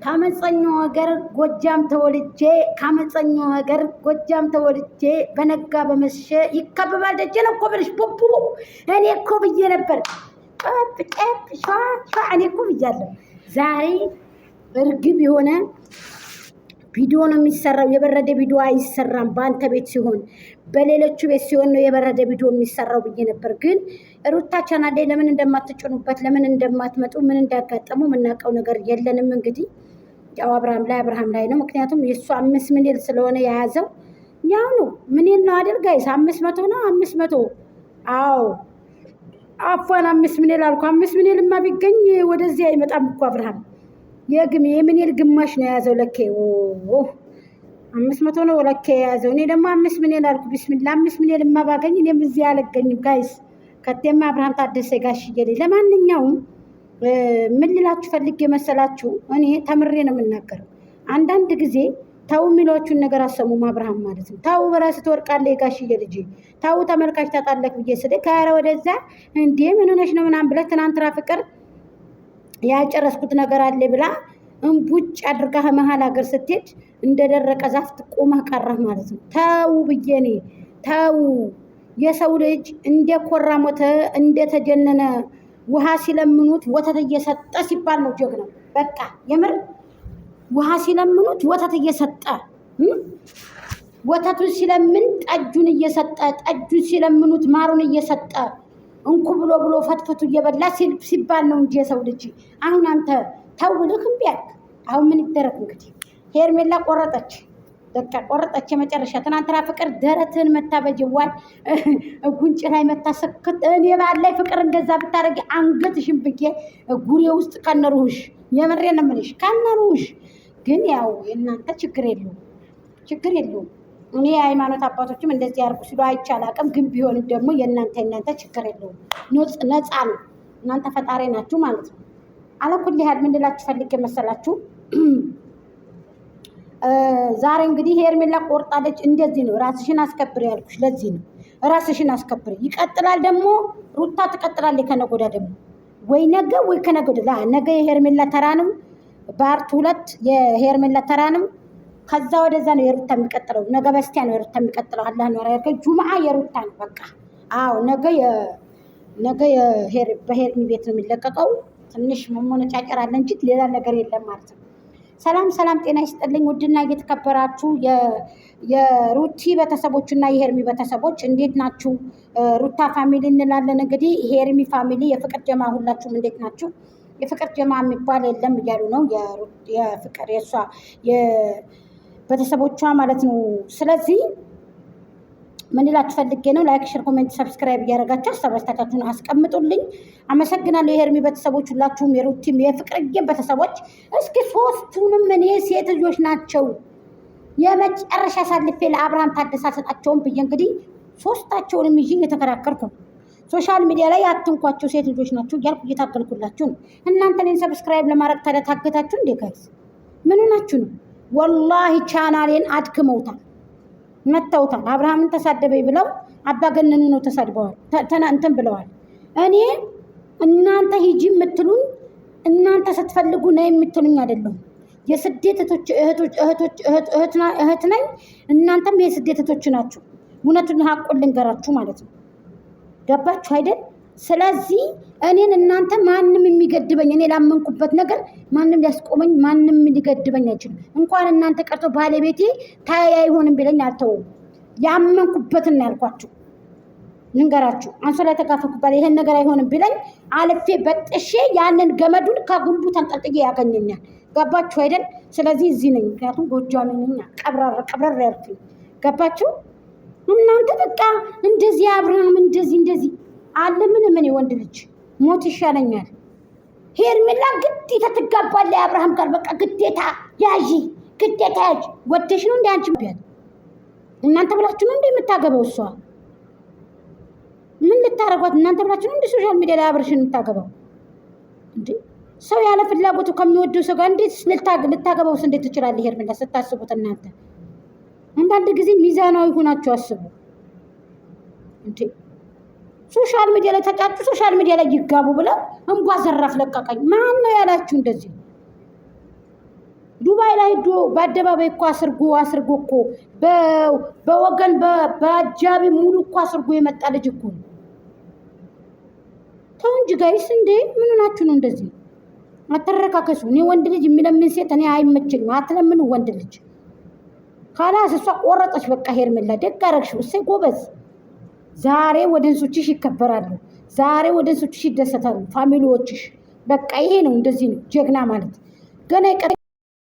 ከአመፀኛው ሀገር ጎጃም ተወልጄ በነጋ በመሸ ይከበባል ደጀ ነው እኮ ብለሽ ቡቡ እኔ እኮ ብዬ ነበር። ጨብ ሸዋ እኔ እኮ ብያለሁ። ዛሬ እርግብ የሆነ ቪዲዮ ነው የሚሰራው። የበረደ ቪዲዮ አይሰራም በአንተ ቤት ሲሆን፣ በሌሎቹ ቤት ሲሆን ነው የበረደ ቪዲዮ የሚሰራው ብዬ ነበር። ግን ሩታ ቻናል ላይ ለምን እንደማትጭኑበት ለምን እንደማትመጡ ምን እንዳጋጠሙ የምናውቀው ነገር የለንም። እንግዲህ ያው አብርሃም ላይ ነው። ምክንያቱም የእሱ 5 ሚሊዮን ስለሆነ የያዘው ያው ነው። ምን ነው አይደል ጋይስ? 500 ነው 500። አዎ አፏን 5 ሚሊዮን አልኩ። 5 ሚሊዮንማ ቢገኝ ወደዚህ አይመጣም እኮ አብርሃም። የምኒል ግማሽ ነው የያዘው ለኬ። 500 ነው ለኬ የያዘው። እኔ ደግሞ 5 ሚሊዮን አልኩ። ቢስሚላህ 5 ሚሊዮንማ ባገኝ እኔም እዚህ አልገኝም ጋይስ። ከቴማ አብርሃም ታደሰ ጋሽዬ። ለማንኛውም ምን ልላችሁ ፈልጌ መሰላችሁ? እኔ ተምሬ ነው የምናገረው። አንዳንድ ጊዜ ታው የሚሏችሁን ነገር አሰሙም አብርሃም ማለት ነው። ታው በራስ ትወርቃለህ ጋሽዬ ልጅ፣ ታው ተመልካች ታጣለክ ብዬ ስለ ካራ ወደዛ እንዴ ምን ሆነሽ ነው ምናምን ብለህ ትናንትና ፍቅር ያጨረስኩት ነገር አለ ብላ እንቡጭ አድርጋ መሀል ሀገር ስትሄድ እንደደረቀ ዛፍ ቆመህ ቀረህ ማለት ነው። ታው ብዬኔ ታው የሰው ልጅ እንደኮራ ሞተ እንደተጀነነ ውሃ ሲለምኑት ወተት እየሰጠ ሲባል ነው ጀግናው። በቃ የምር ውሃ ሲለምኑት ወተት እየሰጠ ወተቱን ሲለምን ጠጁን እየሰጠ ጠጁን ሲለምኑት ማሩን እየሰጠ እንኩ ብሎ ፈትፈቱ እየበላ ሲባል ነው እንጂ የሰው ልጅ። አሁን አንተ ተው ብለህ እምቢ አልክ። አሁን ምን ይደረግ እንግዲህ። ሄርሜላ ቆረጠች፣ በቃ ቆረጠች የመጨረሻ። ትናንትና ፍቅር ደረትህን መታበጅዋል ጉንጭ ላይ መታሰክት። እኔ ባላይ ፍቅር እንደዛ ብታረጊ አንገትሽን ብዬ ጉሬ ውስጥ ከነሩሽ። የምሬን ነው የምልሽ ከነሩሽ። ግን ያው የእናንተ ችግር የለውም። እኔ የሃይማኖት አባቶችም እንደዚህ ያርጉ ሲሉ አይቻል አቅም። ግን ቢሆንም ደግሞ የእናንተ ችግር የለውም። ነፃ ነው። እናንተ ፈጣሪ ናችሁ ማለት ነው። አለኩል ያህል ምን ልላችሁ ፈልጌ መሰላችሁ? ዛሬ እንግዲህ ሄርሜላ ቆርጣለች። እንደዚህ ነው። ራስሽን አስከብሪ ያልኩሽ ለዚህ ነው። ራስሽን አስከብሪ። ይቀጥላል ደግሞ ሩታ ትቀጥላለች። ከነገ ወዲያ ደግሞ ወይ ነገ ወይ ከነገ ወዲያ ነገ የሄርሜላ ተራ ነው። በአርት 2 የሄርሜላ ተራ ነው። ከዛ ወደዛ ነው የሩታ የሚቀጥለው። ነገ በስቲያ ነው የሩታ የሚቀጥለው። አላህ ነው ያደረገው። ጁምዓ የሩታ ነው በቃ። አዎ ነገ በሄርሚ ቤት ነው የሚለቀቀው። ትንሽ መሞነጫጨር አለ እንጂ ሌላ ነገር የለም ማለት ነው። ሰላም ጤና ይስጥልኝ። ውድና እየተከበራችሁ የሩቲ ቤተሰቦችና የሄርሚ ቤተሰቦች እንዴት ናችሁ? ሩታ ፋሚሊ እንላለን እንግዲህ። ሄርሚ ፋሚሊ፣ የፍቅር ጀማ ሁላችሁም እንዴት ናችሁ? የፍቅር ጀማ የሚባል የለም እያሉ ነው። የፍቅር የእሷ ቤተሰቦቿ ማለት ነው። ስለዚህ ምን ላችሁ ፈልጌ ነው፣ ላይክ፣ ሼር፣ ኮሜንት፣ ሰብስክራይብ እያደረጋችሁ አስተያየታችሁን አስቀምጡልኝ። አመሰግናለሁ። የሄርሚ ቤተሰቦች ሁላችሁም፣ የሩቲም የፍቅርዬም ቤተሰቦች። እስኪ ሶስቱንም እኔ ሴት ልጆች ናቸው የመጨረሻ አሳልፌ ለአብርሃም ታደሰ አልሰጣቸውም ብዬ እንግዲህ ሶስታቸውንም ይዤ እየተከራከርኩ ነው። ሶሻል ሚዲያ ላይ አትንኳቸው፣ ሴት ልጆች ናቸው እያልኩ እየታገልኩላችሁ ነው። እናንተ እኔን ሰብስክራይብ ለማድረግ ታዲያ ታገታችሁ እንዴ ጋይስ? ምን ሆናችሁ ነው? ወላሂ ቻናሌን አድክመውታል፣ መተውታል። አብርሃምን ተሳደበኝ ብለው አባገነኑ ነው ተሳድበዋል፣ እንትን ብለዋል። እኔ እናንተ ሂጂ የምትሉኝ እናንተ ስትፈልጉ ነው የምትሉኝ አይደለም። የስደት እህት ነኝ፣ እናንተም የስደት እህቶች ናችሁ። እውነቱን ሀቁን ልንገራችሁ ማለት ነው። ገባችሁ አይደል? ስለዚህ እኔን እናንተ ማንም የሚገድበኝ እኔ ላመንኩበት ነገር ማንም ሊያስቆመኝ ማንም ሊገድበኝ አይችልም። እንኳን እናንተ ቀርቶ ባለቤቴ ታያ አይሆንም ቢለኝ አልተውም። ያመንኩበትን ያልኳችሁ ንገራችሁ። አንሶላ ተጋፈኩባለ ይሄን ነገር አይሆንም ቢለኝ አልፌ በጥሼ ያንን ገመዱን ከግንቡ ተንጠልጥዬ ያገኘኛል። ገባችሁ አይደል? ስለዚህ እዚህ ነኝ። ምክንያቱም ጎጃሜ ነኝ። ቀብረር ያልኩኝ። ገባችሁ? እናንተ በቃ እንደዚህ አብርሃም እንደዚህ አለ። ምን ወንድ ልጅ ሞት ይሻለኛል። ሄርሜላ ግዴታ ትጋባለህ አብርሃም ጋር በቃ ግዴታ ያዢ። ወደሽ ነው እንደ አንቺ ቢያት እናንተ ብላችሁ ነው እንደ የምታገባው። እሷ ምን ልታረጓት እናንተ ብላችሁ ነው እንደ ሶሻል ሚዲያ ላይ አብርሽን የምታገባው እንዴ? ሰው ያለ ፍላጎቱ ከሚወደው ሰው ጋር እንዴት ልታገባውስ እንዴት ትችላለህ? ሄርሜላ ስታስቡት እናንተ አንዳንድ ጊዜ ሚዛናዊ ሆናችሁ አስቡ እንዴ። ሶሻል ሚዲያ ላይ ተጫጩ፣ ሶሻል ሚዲያ ላይ ይጋቡ ብለው እንቧ ዘራፍ ለቀቀኝ። ማን ነው ያላችሁ እንደዚህ? ላይ ዶ በአደባባይ እኮ አስርጎ እኮ በወገን በአጃቢ ሙሉ እኮ አስርጎ የመጣ ልጅ እኮ ነው። ተው እንጂ ጋይስ እንዴ ምን ናችሁ ነው እንደዚህ? አተረካከሱ። እኔ ወንድ ልጅ የሚለምን ሴት እኔ አይመችኝም። አትለምኑ ወንድ ልጅ ካላስ እሷ ቆረጠች በቃ ሄርሜላ ደግ አደረግሽው። እሰይ ጎበዝ። ዛሬ ወደንሶችሽ ይከበራሉ። ዛሬ ወደንሶችሽ ይደሰታሉ ፋሚሊዎችሽ። በቃ ይሄ ነው እንደዚህ ነው ጀግና ማለት ገና